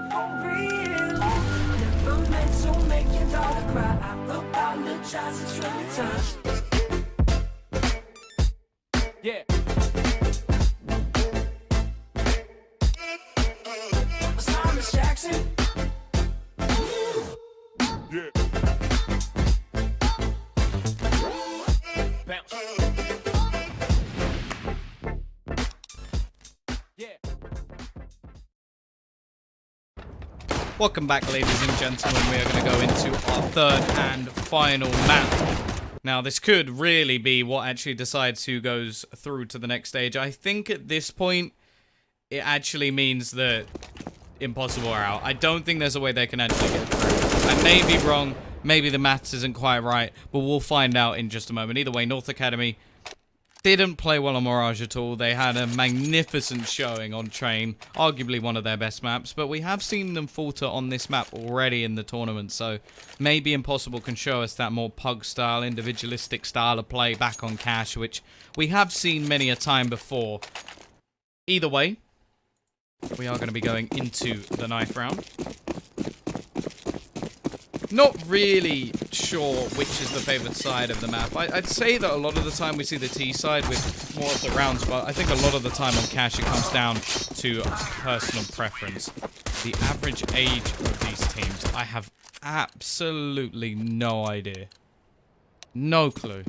for real. Never meant to make your daughter cry. I apologize a trillion times. Yeah. Thomas Jackson. Yeah. Bounce. Yeah. Welcome back, ladies and gentlemen. We are going to go into our third and final map. Now, this could really be what actually decides who goes through to the next stage. I think at this point, it actually means that Impossible are out. I don't think there's a way they can actually get through. I may be wrong. Maybe the maths isn't quite right, but we'll find out in just a moment. Either way, North Academy didn't play well on Mirage at all. They had a magnificent showing on Train, arguably one of their best maps, but we have seen them falter on this map already in the tournament, so maybe Impossible can show us that more pug style, individualistic style of play back on Cash, which we have seen many a time before. Either way, we are going to be going into the knife round. Not really sure which is the favourite side of the map. I'd say that a lot of the time we see the T side with more of the rounds, but I think a lot of the time on Cash it comes down to personal preference. The average age of these teams, I have absolutely no idea. No clue.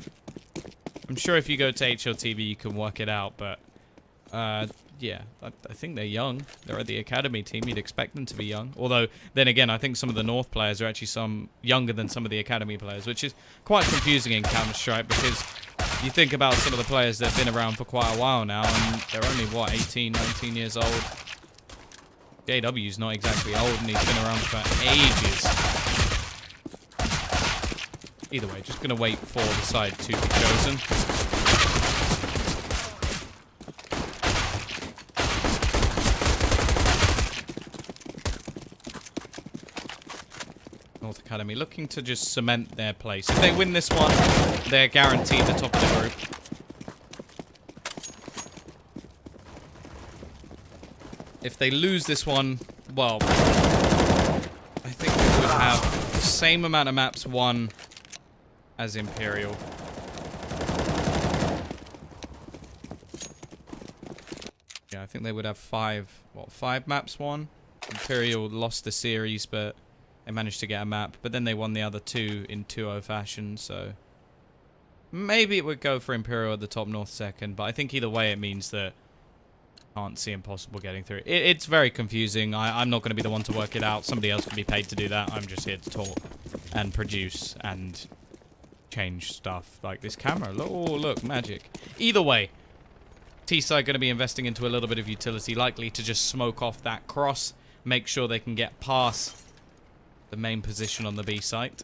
I'm sure if you go to HLTV you can work it out, but yeah, I think they're young. They're at the academy team. You'd expect them to be young. Although, then again, I think some of the North players are actually some younger than some of the academy players, which is quite confusing in Counter-Strike because you think about some of the players that have been around for quite a while now, and they're only, what, 18, 19 years old. JW's not exactly old, and he's been around for ages. Either way, just going to wait for the side to be chosen. North Academy looking to just cement their place. If they win this one, they're guaranteed the top of the group. If they lose this one, well, I think they would have the same amount of maps won as Imperial. Yeah, I think they would have five maps won? Imperial lost the series, but they managed to get a map, but then they won the other two in 2-0 fashion, so maybe it would go for Imperial at the top, North second, but I think either way it means that I can't see Impossible getting through. It's very confusing. I'm not going to be the one to work it out. Somebody else can be paid to do that. I'm just here to talk and produce and change stuff. Like this camera. Oh, look, magic. Either way, T-side going to be investing into a little bit of utility, likely to just smoke off that cross, make sure they can get past the main position on the B site.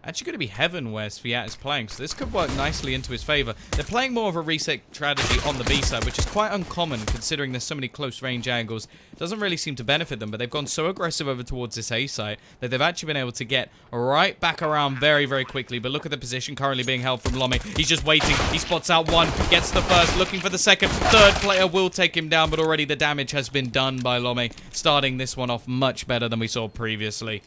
Actually going to be Heaven where Sviat is playing, so this could work nicely into his favor. They're playing more of a reset strategy on the B side, which is quite uncommon considering there's so many close range angles. Doesn't really seem to benefit them, but they've gone so aggressive over towards this A site that they've actually been able to get right back around very, very quickly. But look at the position currently being held from Lomi. He's just waiting. He spots out one, gets the first, looking for the second. Third player will take him down, but already the damage has been done by Lomi, starting this one off much better than we saw previously.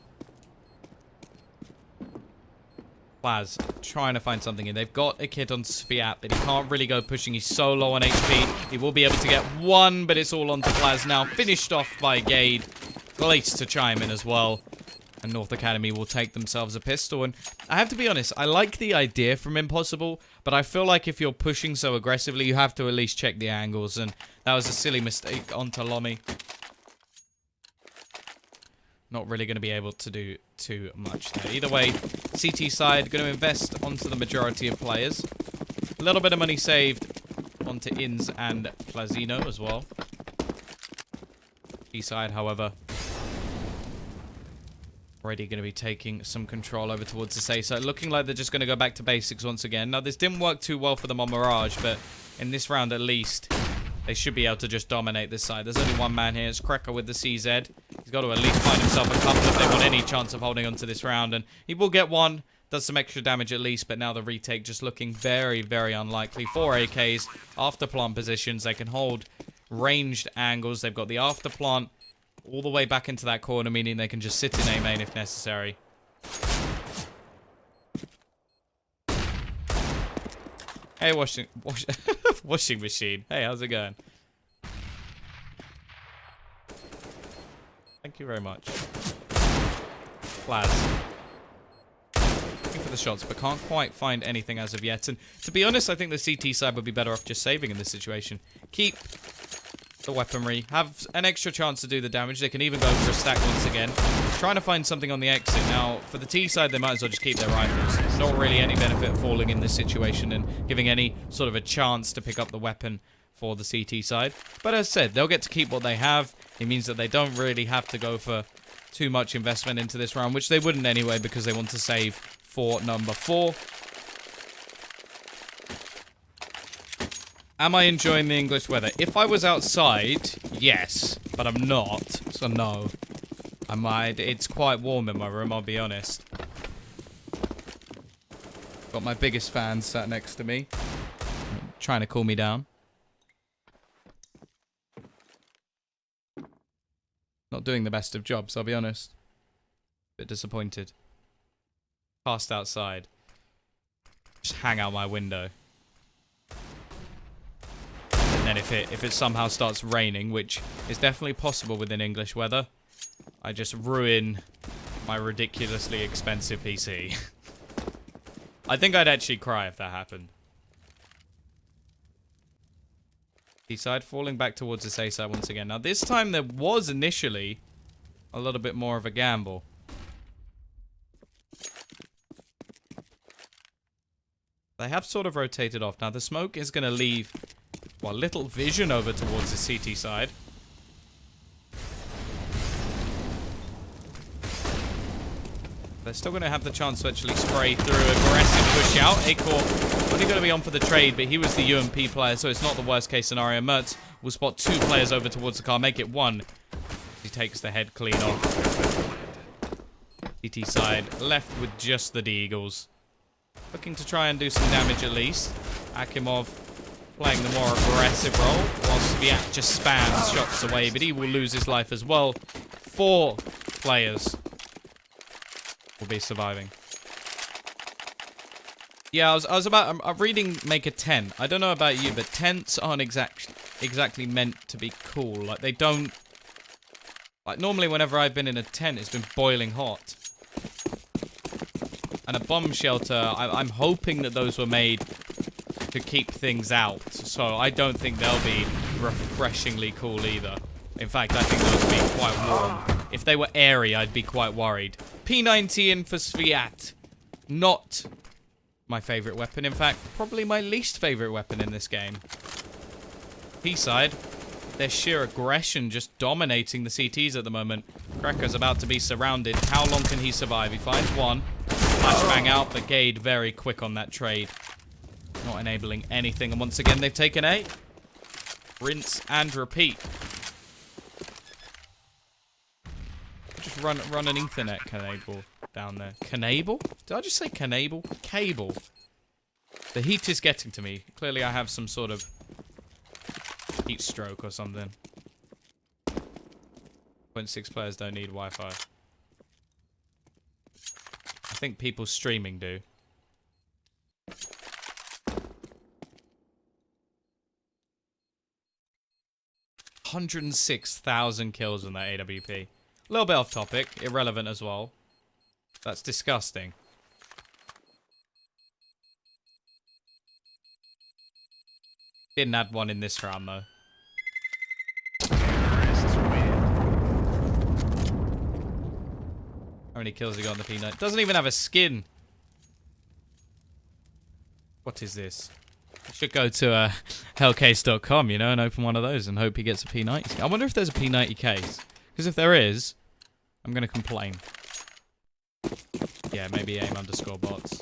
Plaz trying to find something in. They've got a kit on Sviat, but he can't really go pushing. He's so low on HP. He will be able to get one, but it's all onto Plaz now. Finished off by Gade. Glace to chime in as well. And North Academy will take themselves a pistol. And I have to be honest, I like the idea from Impossible, but I feel like if you're pushing so aggressively, you have to at least check the angles. And that was a silly mistake onto Lomi. Not really going to be able to do too much there. Either way, CT side going to invest onto the majority of players. A little bit of money saved onto Inns and Plazino as well. B side, however, already going to be taking some control over towards the A side. Looking like they're just going to go back to basics once again. Now, this didn't work too well for them on Mirage, but in this round at least, they should be able to just dominate this side. There's only one man here. It's Cracker with the CZ. He's got to at least find himself a couple if they want any chance of holding on to this round. And he will get one. Does some extra damage at least, but now the retake just looking very, very unlikely. 4 AKs, after plant positions. They can hold ranged angles. They've got the after plant all the way back into that corner, meaning they can just sit in A main if necessary. Hey, washing machine. Hey, how's it going? Thank you very much. Plaz. Looking for the shots, but can't quite find anything as of yet. And to be honest, I think the CT side would be better off just saving in this situation. Keep the weaponry, have an extra chance to do the damage. They can even go for a stack once again. Trying to find something on the exit. Now, for the T side, they might as well just keep their rifles. Not really any benefit falling in this situation and giving any sort of a chance to pick up the weapon for the CT side. But as said, they'll get to keep what they have. It means that they don't really have to go for too much investment into this round, which they wouldn't anyway because they want to save for number 4. Am I enjoying the English weather? If I was outside, yes, but I'm not, so no. I might. It's quite warm in my room, I'll be honest. Got my biggest fan sat next to me, trying to cool me down. Not doing the best of jobs, I'll be honest. Bit disappointed. Passed outside. Just hang out my window. And then if it somehow starts raining, which is definitely possible within English weather, I just ruin my ridiculously expensive PC. I think I'd actually cry if that happened. B-side falling back towards the A side once again. Now this time there was initially a little bit more of a gamble. They have sort of rotated off. Now the smoke is going to leave, well, little vision over towards the CT side. They're still going to have the chance to actually spray through. Aggressive push out. Acor only going to be on for the trade, but he was the UMP player, so it's not the worst case scenario. Mertz will spot 2 players over towards the car, make it 1. He takes the head clean off. CT side left with just the D-Eagles. Looking to try and do some damage at least. Akimov playing the more aggressive role, whilst Sviat just spams shots away, but he will lose his life as well. 4 players will be surviving. Yeah, I'm reading make a tent. I don't know about you, but tents aren't exactly meant to be cool. Like, they don't... Like, normally whenever I've been in a tent, it's been boiling hot. And a bomb shelter, I'm hoping that those were made to keep things out. So I don't think they'll be refreshingly cool either. In fact, I think those will be quite warm. If they were airy, I'd be quite worried. P19 for Sviat. Not my favorite weapon. In fact, probably my least favorite weapon in this game. P-side, their sheer aggression just dominating the CTs at the moment. Cracker's about to be surrounded. How long can he survive? He finds 1. Flashbang out, but Gade very quick on that trade. Not enabling anything. And once again, they've taken A. Rinse and repeat. Just run an Ethernet cable down there. Cable? Did I just say cable? Cable. The heat is getting to me. Clearly I have some sort of heat stroke or something. 0.6 players don't need Wi-Fi. I think people streaming do. $106,000 kills on that AWP. A little bit off topic, irrelevant as well. That's disgusting. Didn't add one in this round though. How many kills he got on the P9? Doesn't even have a skin. What is this? I should go to hellcase.com, you know, and open one of those and hope he gets a P90. I wonder if there's a P90 case. Because if there is, I'm going to complain. Yeah, maybe aim_bots.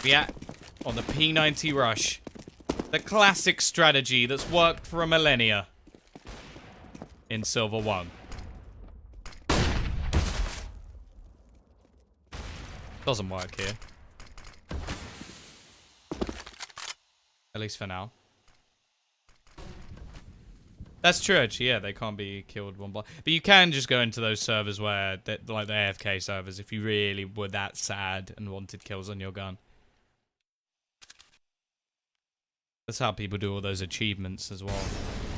Yeah, on the P90 rush. The classic strategy that's worked for a millennia in Silver 1. Doesn't work here. At least for now. That's true, actually. Yeah, they can't be killed one by... But you can just go into those servers where... like the AFK servers, if you really were that sad and wanted kills on your gun. That's how people do all those achievements as well.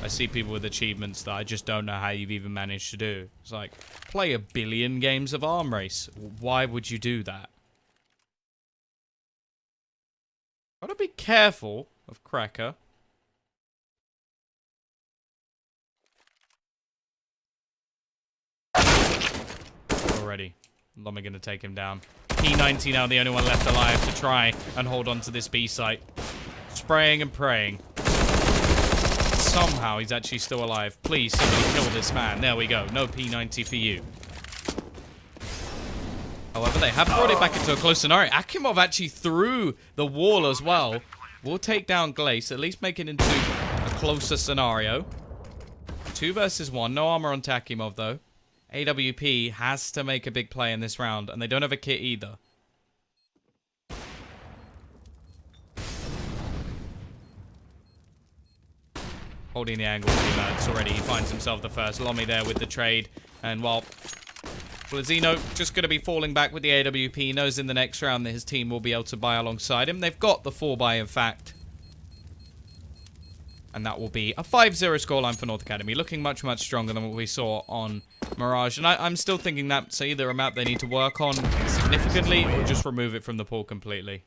I see people with achievements that I just don't know how you've even managed to do. It's like, play 1 billion games of Arm Race. Why would you do that? Gotta be careful of Cracker. Already. Lommy gonna take him down. P90 now the only one left alive to try and hold on to this B site. Spraying and praying. Somehow he's actually still alive. Please, somebody kill this man. There we go. No P90 for you. However, they have brought it back into a close scenario. Akimov actually threw the wall as well. We'll take down Glace, at least make it into a closer scenario. 2 versus 1. No armor on Akimov, though. AWP has to make a big play in this round, and they don't have a kit either. Holding the angle with the Mertz already. He finds himself the first. Lommy there with the trade. And while Blazino just going to be falling back with the AWP, he knows in the next round that his team will be able to buy alongside him. They've got the 4-buy, in fact. And that will be a 5-0 scoreline for North Academy. Looking much, much stronger than what we saw on Mirage. And I'm still thinking that's either a map they need to work on significantly or just remove it from the pool completely.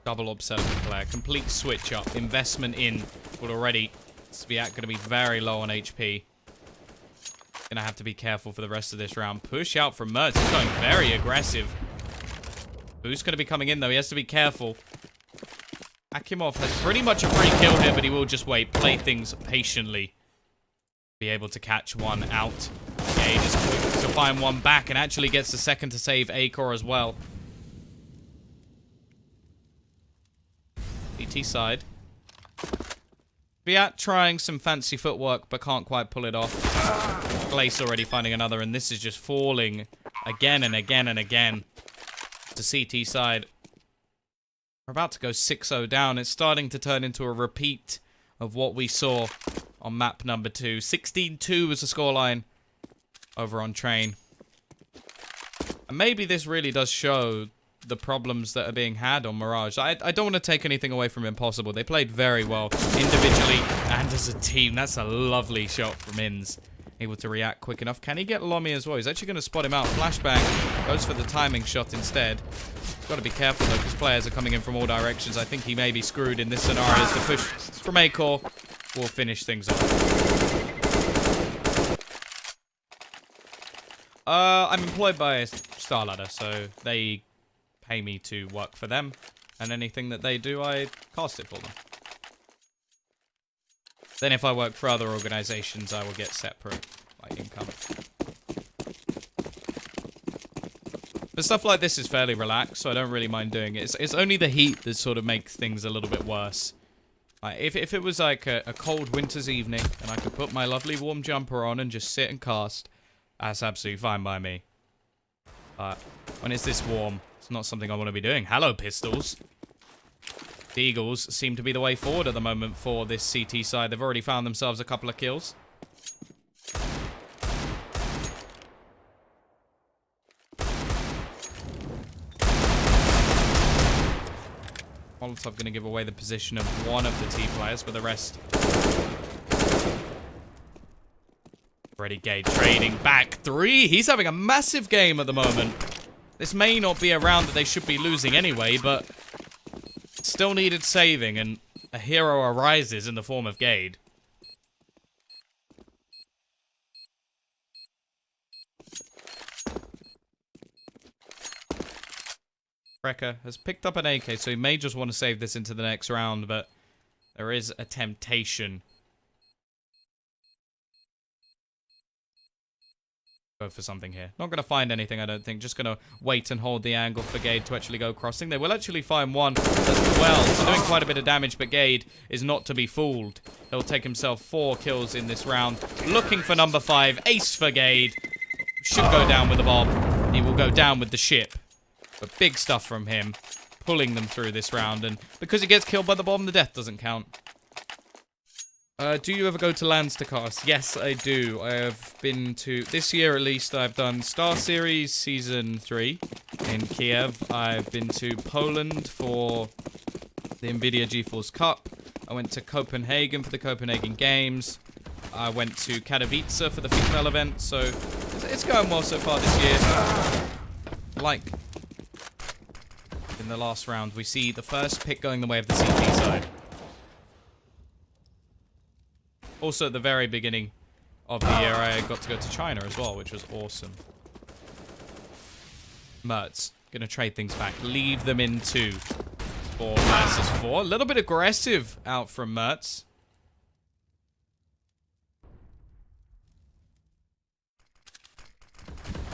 Double obsession player. Complete switch up. Investment in. But already, Sviat going to be very low on HP. Going to have to be careful for the rest of this round. Push out from Mertz. He's going very aggressive. Who's going to be coming in, though? He has to be careful. Akimov has pretty much a free kill here, but he will just wait. Play things patiently. Be able to catch one out. Gade is quick to find one back and actually gets the second to save Acor as well. CT side. Viat trying some fancy footwork, but can't quite pull it off. Glace already finding another, and this is just falling again and again and again. To CT side. We're about to go 6-0 down. It's starting to turn into a repeat of what we saw on map number 2. 16-2 was the scoreline over on Train. And maybe this really does show the problems that are being had on Mirage. I don't want to take anything away from Impossible. They played very well individually and as a team. That's a lovely shot from Inns. Able to react quick enough. Can he get Lommy as well? He's actually going to spot him out. Flashbang goes for the timing shot instead. Got to be careful though, because players are coming in from all directions. I think he may be screwed in this scenario as the push from Acor will finish things off. I'm employed by Starladder, so they pay me to work for them, and anything that they do, I cast it for them. Then if I work for other organizations, I will get separate income. But stuff like this is fairly relaxed, so I don't really mind doing it. It's only the heat that sort of makes things a little bit worse. If it was like a cold winter's evening, and I could put my lovely warm jumper on and just sit and cast, that's absolutely fine by me. But when it's this warm, it's not something I want to be doing. Hello, Pistols. The Eagles seem to be the way forward at the moment for this CT side. They've already found themselves a couple of kills. Molotov going to give away the position of one of the T players, but the rest... Ready Gade trading back 3. He's having a massive game at the moment. This may not be a round that they should be losing anyway, but still needed saving, and a hero arises in the form of Gade. Wrecker has picked up an AK, so he may just want to save this into the next round, but there is a temptation Go for something here. Not going to find anything, I don't think. Just going to wait and hold the angle for Gade to actually go crossing. They will actually find one as well. So doing quite a bit of damage, but Gade is not to be fooled. He'll take himself 4 kills in this round. Looking for number 5. Ace for Gade. Should go down with the bomb. He will go down with the ship. But big stuff from him. Pulling them through this round. And because he gets killed by the bomb, the death doesn't count. Do you ever go to lands to cast? Yes, I do. I have been to, this year at least, I've done Star Series Season 3 in Kiev. I've been to Poland for the NVIDIA GeForce Cup. I went to Copenhagen for the Copenhagen Games. I went to Katowice for the female event. So it's going well so far this year. Like, in the last round, we see the first pick going the way of the CT side. Also, at the very beginning of the year, I got to go to China as well, which was awesome. Mertz, gonna trade things back. Leave them in 2. 4 versus 4. A little bit aggressive out from Mertz.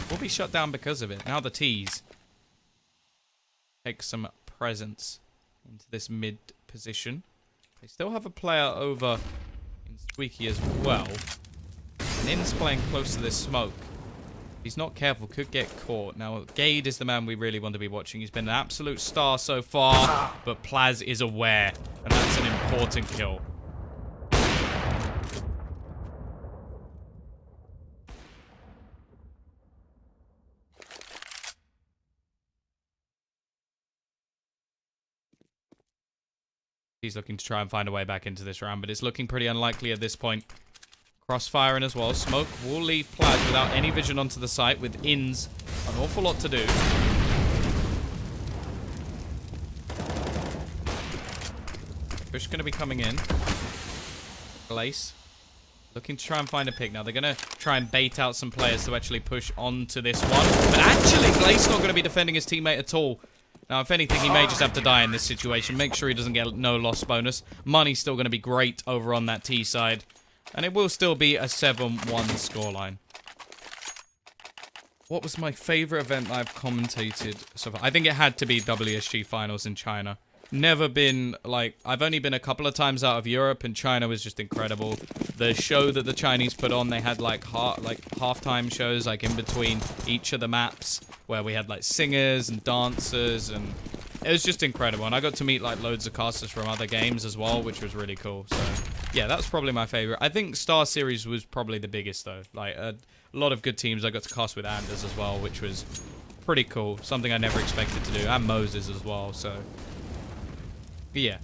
Will be shut down because of it. Now the T's take some presence into this mid position. They still have a player over Squeaky as well. And In's playing close to this smoke. He's not careful, could get caught. Now, Gade is the man we really want to be watching. He's been an absolute star so far, but Plaz is aware, and that's an important kill. He's looking to try and find a way back into this round, but it's looking pretty unlikely at this point. Crossfiring as well. Smoke will leave Plaz without any vision onto the site, with Ins an awful lot to do. Push going to be coming in. Glace looking to try and find a pick. Now they're going to try and bait out some players to actually push onto this one. But actually, Glace not going to be defending his teammate at all. Now, if anything, he may just have to die in this situation. Make sure he doesn't get no loss bonus. Money's still going to be great over on that T side. And it will still be a 7-1 scoreline. What was my favorite event I've commentated so far? I think it had to be WSG Finals in China. Never been, like, I've only been a couple of times out of Europe, and China was just incredible. The show that the Chinese put on, they had, like halftime shows, like, in between each of the maps, where we had, like, singers and dancers, and it was just incredible. And I got to meet, like, loads of casters from other games as well, which was really cool. So, yeah, that's probably my favorite. I think Star Series was probably the biggest, though. Like, a lot of good teams. I got to cast with Anders as well, which was pretty cool. Something I never expected to do. And Moses as well, so... But yeah,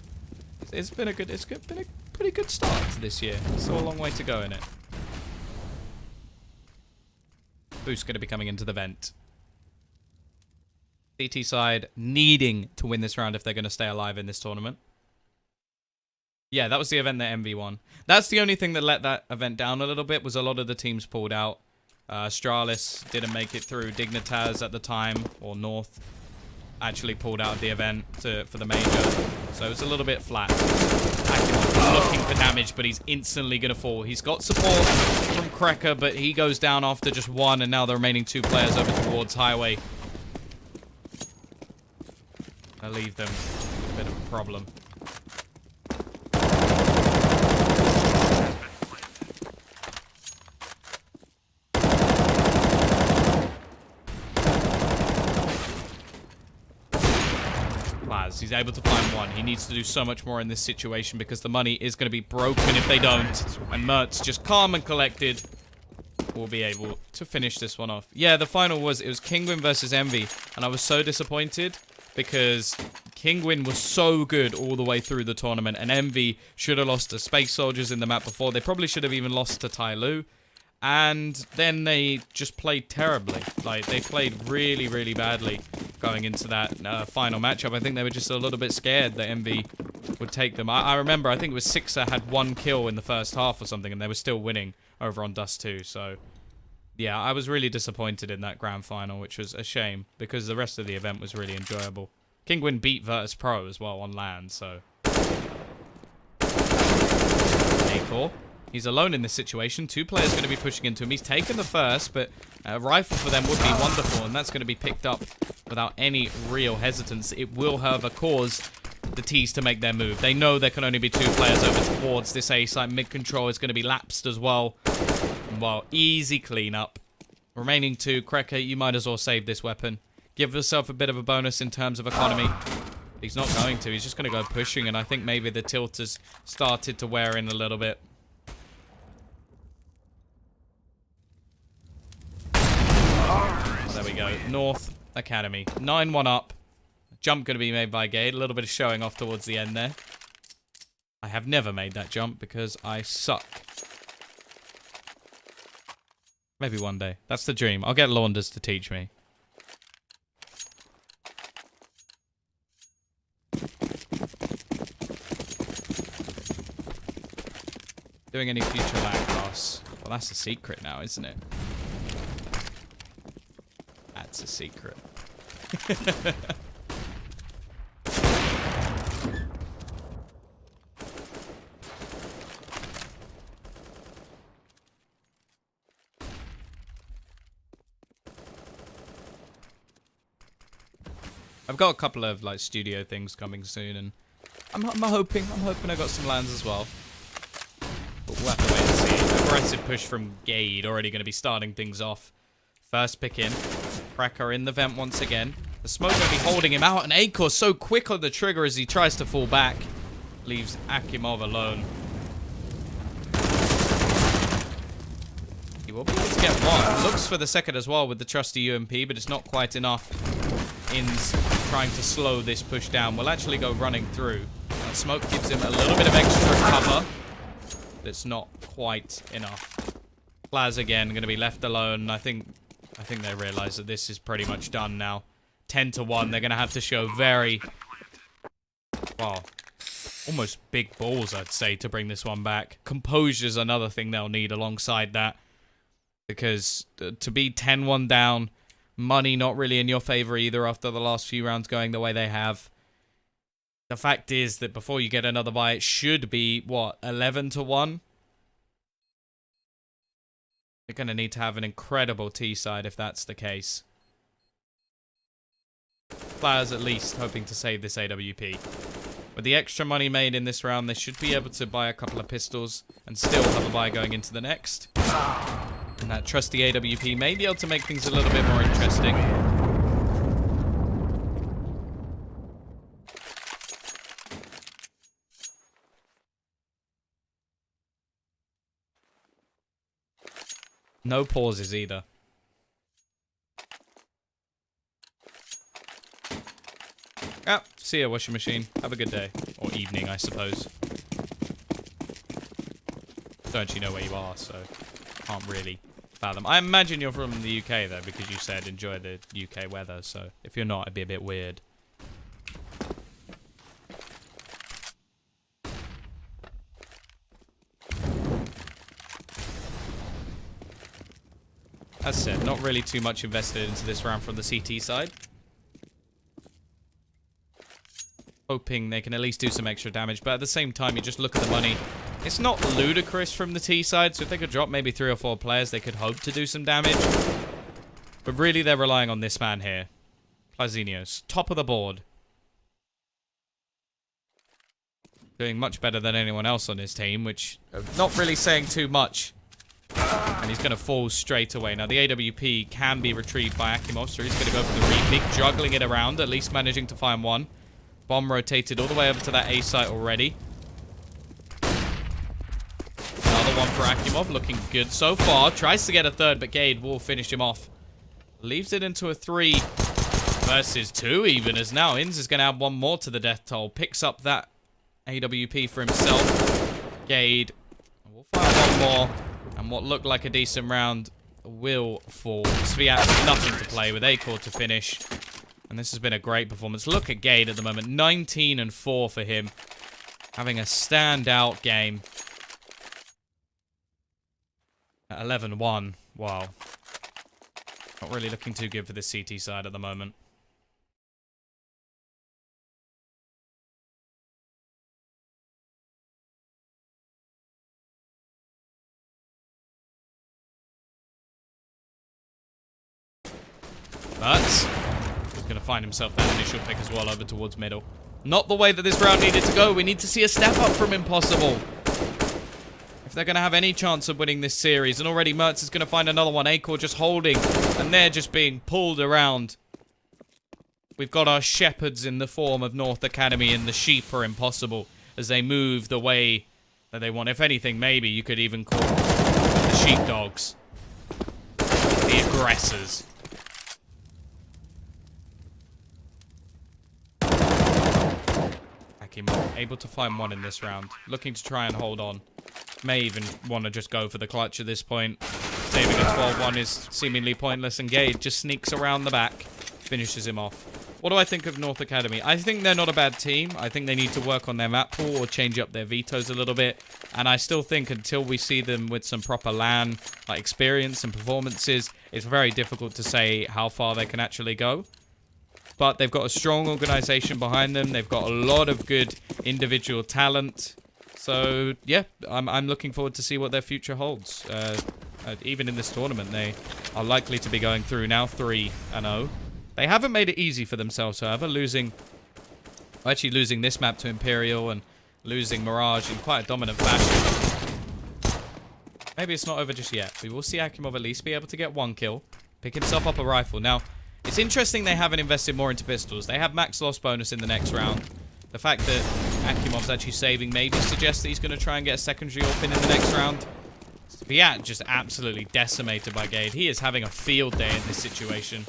it's been a pretty good start to this year. Still a long way to go in it. Boost going to be coming into the vent. CT side needing to win this round if they're going to stay alive in this tournament. Yeah, that was the event that MV won. That's the only thing that let that event down a little bit, was a lot of the teams pulled out. Stralis didn't make it through. Dignitas at the time, or North, actually pulled out of the event for the major. So it's a little bit flat. Akinov looking for damage, but he's instantly going to fall. He's got support from Krekker, but he goes down after just 1, and now the remaining 2 players over towards Highway. I leave them with a bit of a problem. He's able to find 1. He needs to do so much more in this situation because the money is going to be broken if they don't. And Mertz, just calm and collected, will be able to finish this one off. Yeah, the final it was Kingwin versus Envy. And I was so disappointed because Kingwin was so good all the way through the tournament. And Envy should have lost to Space Soldiers in the map before. They probably should have even lost to Tai Lu. And then they just played terribly. Like, they played really, really badly going into that final matchup. I think they were just a little bit scared that Envy would take them. I remember, I think it was Sixer had 1 kill in the first half or something, and they were still winning over on Dust 2. So, yeah, I was really disappointed in that grand final, which was a shame, because the rest of the event was really enjoyable. Kingwin beat Virtus Pro as well on land, so... A-Core. He's alone in this situation. 2 players going to be pushing into him. He's taken the first, but a rifle for them would be wonderful, and that's going to be picked up without any real hesitance. It will, however, cause the T's to make their move. They know there can only be 2 players over towards this A site. Mid control is going to be lapsed as well. Well, easy cleanup. Remaining 2. Krekke, you might as well save this weapon. Give yourself a bit of a bonus in terms of economy. He's not going to. He's just going to go pushing, and I think maybe the tilt has started to wear in a little bit. There we go. North Academy. 9-1 up. Jump going to be made by Gade. A little bit of showing off towards the end there. I have never made that jump because I suck. Maybe one day. That's the dream. I'll get Launders to teach me. Doing any future lag loss? Well, that's a secret now, isn't it? That's a secret. I've got a couple of like studio things coming soon, and I'm hoping I got some lands as well. But we'll have to wait and see. Aggressive push from Gade, already going to be starting things off. First pick in. Cracker in the vent once again. The smoke going to be holding him out, and Acor so quick on the trigger as he tries to fall back. Leaves Akimov alone. He will be able to get one. Looks for the second as well with the trusty UMP, but it's not quite enough. Inns trying to slow this push down. Will actually go running through. That smoke gives him a little bit of extra cover, but it's not quite enough. Plaz again going to be left alone. I think they realize that this is pretty much done now. 10-1. They're going to have to show very, well, almost big balls, I'd say, to bring this one back. Composure's another thing they'll need alongside that, because to be 10-1 down, money not really in your favor either after the last few rounds going the way they have. The fact is that before you get another buy, it should be, what, 11-1? You're going to need to have an incredible T side if that's the case. Players at least hoping to save this AWP. With the extra money made in this round, they should be able to buy a couple of pistols and still have a buy going into the next. And that trusty AWP may be able to make things a little bit more interesting. No pauses either. Ah, see ya, washing machine. Have a good day. Or evening, I suppose. Don't actually know where you are, so can't really fathom. I imagine you're from the UK, though, because you said enjoy the UK weather, so if you're not, it'd be a bit weird. As said, not really too much invested into this round from the CT side. Hoping they can at least do some extra damage, but at the same time, you just look at the money. It's not ludicrous from the T side, so if they could drop maybe 3 or 4 players, they could hope to do some damage. But really, they're relying on this man here. Plazinios, top of the board. Doing much better than anyone else on his team, which not really saying too much. And he's going to fall straight away. Now, the AWP can be retrieved by Akimov, so he's going to go for the remake, juggling it around, at least managing to find one. Bomb rotated all the way over to that A site already. Another one for Akimov, looking good so far. Tries to get a third, but Gade will finish him off. Leaves it into a 3 versus 2 even, as now Inns is going to add one more to the death toll. Picks up that AWP for himself. Gade will find one more. And what looked like a decent round will fall. Sviat has nothing to play with. Acor to finish. And this has been a great performance. Look at Gade at the moment. 19-4 for him. Having a standout game. At 11-1. Wow. Not really looking too good for the CT side at the moment. But he's going to find himself that initial pick as well over towards middle. Not the way that this round needed to go. We need to see a step up from Impossible if they're going to have any chance of winning this series. And already Mertz is going to find another one. Acor just holding, and they're just being pulled around. We've got our shepherds in the form of North Academy, and the sheep are Impossible as they move the way that they want. If anything, maybe you could even call the sheepdogs the aggressors. Akimov able to find one in this round. Looking to try and hold on. May even want to just go for the clutch at this point. Saving a 12-1 is seemingly pointless, and Gade just sneaks around the back. Finishes him off. What do I think of North Academy? I think they're not a bad team. I think they need to work on their map pool or change up their vetoes a little bit. And I still think until we see them with some proper LAN like experience and performances, it's very difficult to say how far they can actually go. But they've got a strong organization behind them. They've got a lot of good individual talent. So, yeah, I'm looking forward to see what their future holds. Even in this tournament, they are likely to be going through now 3-0. They haven't made it easy for themselves, however, losing this map to Imperial and losing Mirage in quite a dominant fashion. Maybe it's not over just yet. We will see Akimov at least be able to get one kill, pick himself up a rifle. Now, it's interesting they haven't invested more into pistols. They have max loss bonus in the next round. The fact that Akimov's actually saving maybe suggests that he's going to try and get a secondary AWP in the next round. Yeah, just absolutely decimated by Gade. He is having a field day in this situation.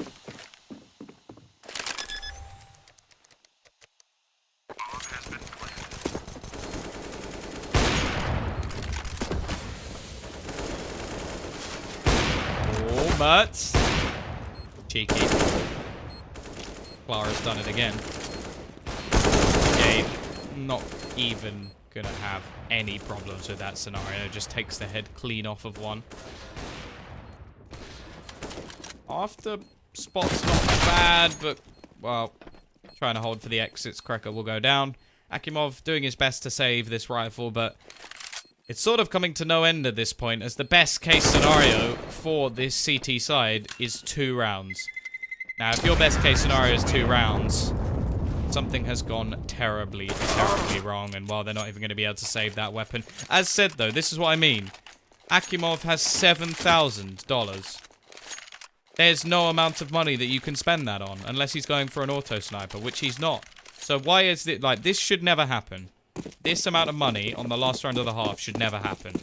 Oh, but cheeky. Clara's done it again. Gade not even gonna have any problems with that scenario. Just takes the head clean off of one. After spot's not bad, but, well, trying to hold for the exits. Cracker will go down. Akimov doing his best to save this rifle, but it's sort of coming to no end at this point, as the best case scenario for this CT side is 2 rounds. Now, if your best case scenario is 2 rounds, something has gone terribly, terribly wrong, and while they're not even going to be able to save that weapon. As said, though, this is what I mean. Akimov has $7,000. There's no amount of money that you can spend that on, unless he's going for an auto sniper, which he's not. So why is it, like, this should never happen. This amount of money on the last round of the half should never happen.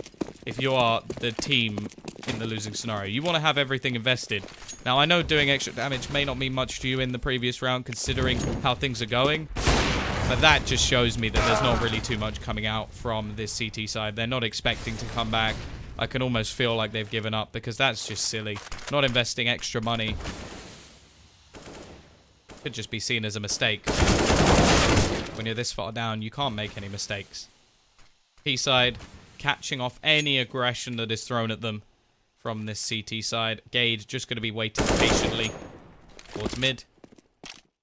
If you are the team in the losing scenario, you want to have everything invested. Now, I know doing extra damage may not mean much to you in the previous round, considering how things are going. But that just shows me that there's not really too much coming out from this CT side. They're not expecting to come back. I can almost feel like they've given up, because that's just silly. Not investing extra money could just be seen as a mistake. When you're this far down, you can't make any mistakes. P side catching off any aggression that is thrown at them from this CT side. Gade just going to be waiting patiently towards mid.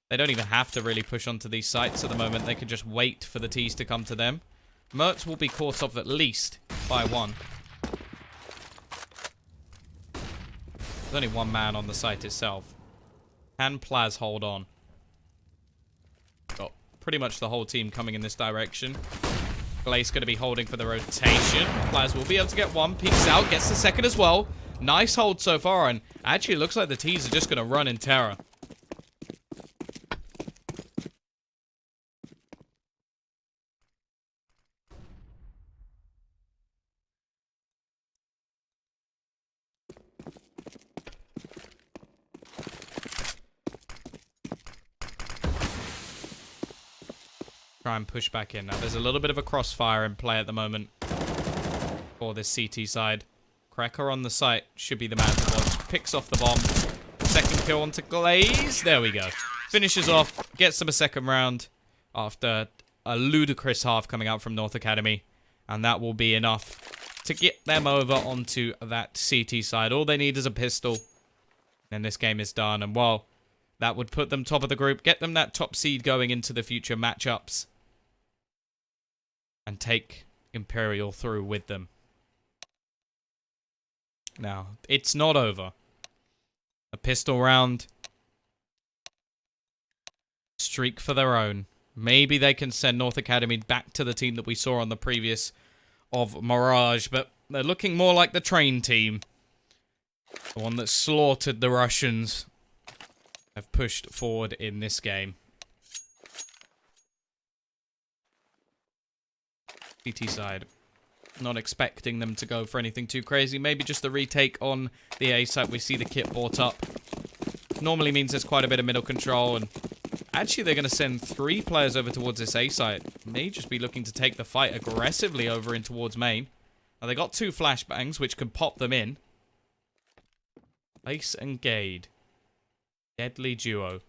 They don't even have to really push onto these sites at the moment. They can just wait for the T's to come to them. Mertz will be caught off at least by 1. There's only 1 man on the site itself. Can Plaz hold on? Got pretty much the whole team coming in this direction. Glace going to be holding for the rotation. Plaz will be able to get 1. Peeks out, gets the second as well. Nice hold so far, and actually looks like the T's are just going to run in terror. Try and push back in. Now, there's a little bit of a crossfire in play at the moment for this CT side. Cracker on the site should be the man to watch. Picks off the bomb. Second kill onto Glaze. There we go. Finishes off. Gets them a second round after a ludicrous half coming out from North Academy. And that will be enough to get them over onto that CT side. All they need is a pistol. And this game is done. And well, that would put them top of the group. Get them that top seed going into the future matchups. And take Imperial through with them. Now, it's not over. A pistol round streak for their own. Maybe they can send North Academy back to the team that we saw on the previous of Mirage, but they're looking more like the train team. The one that slaughtered the Russians have pushed forward in this game. CT side. Not expecting them to go for anything too crazy. Maybe just the retake on the A side. We see the kit brought up. Normally means there's quite a bit of middle control, and actually they're going to send 3 players over towards this A site. May just be looking to take the fight aggressively over in towards main. Now they got 2 flashbangs, which could pop them in. Ace and Gade. Deadly duo.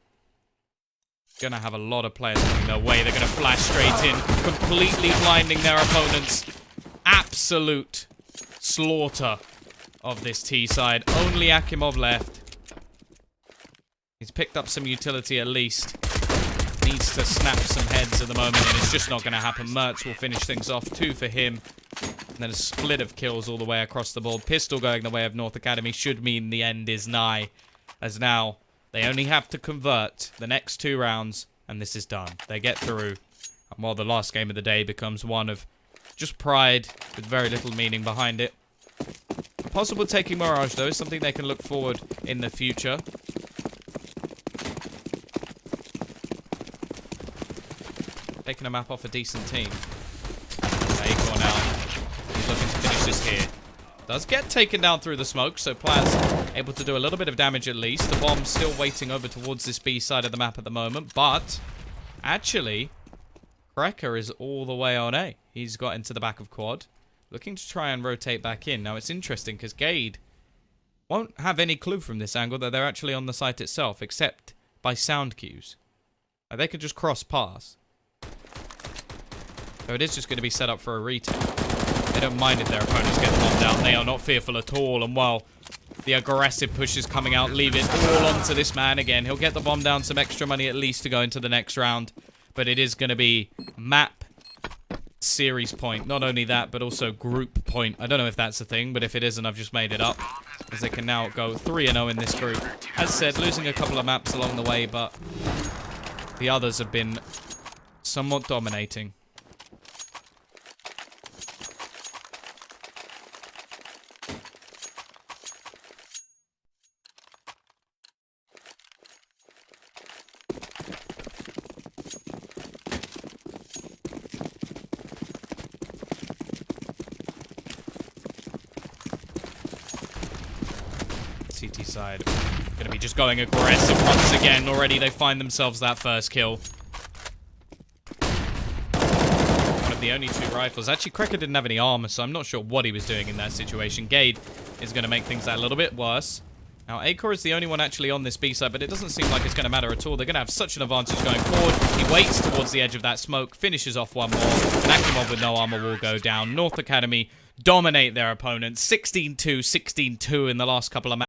Gonna have a lot of players coming their way. They're gonna flash straight in, completely blinding their opponents. Absolute slaughter of this T side. Only Akimov left. He's picked up some utility at least. Needs to snap some heads at the moment, and it's just not going to happen. Mertz will finish things off. 2 for him. And then a split of kills all the way across the board. Pistol going the way of North Academy should mean the end is nigh. As now, they only have to convert the next 2 rounds, and this is done. They get through. And while the last game of the day becomes one of just pride with very little meaning behind it. Possible taking Mirage, though, is something they can look forward in the future. Taking a map off a decent team. Acor now. He's looking to finish this here. Does get taken down through the smoke, so Plaz able to do a little bit of damage at least. The bomb's still waiting over towards this B side of the map at the moment, but actually, Krekker is all the way on A. He's got into the back of quad, looking to try and rotate back in. Now it's interesting because Gade won't have any clue from this angle that they're actually on the site itself, except by sound cues. They could just cross paths. So it is just going to be set up for a retake. They don't mind if their opponents get bombed down. They are not fearful at all. And while the aggressive push is coming out, leave it all onto this man again. He'll get the bomb down, some extra money at least to go into the next round. But it is going to be map series point. Not only that, but also group point. I don't know if that's a thing, but if it isn't, I've just made it up. As they can now go 3-0 in this group. As said, losing a couple of maps along the way, but the others have been somewhat dominating. CT side going to be just going aggressive once again. Already they find themselves that first kill. One of the only 2 rifles. Actually, Krekker didn't have any armor, so I'm not sure what he was doing in that situation. Gade is going to make things that little bit worse. Now, Acor is the only one actually on this B side, but it doesn't seem like it's going to matter at all. They're going to have such an advantage going forward. He waits towards the edge of that smoke, finishes off one more. And Akimov with no armor will go down. North Academy dominate their opponents. 16-2, 16-2 in the last couple of matches.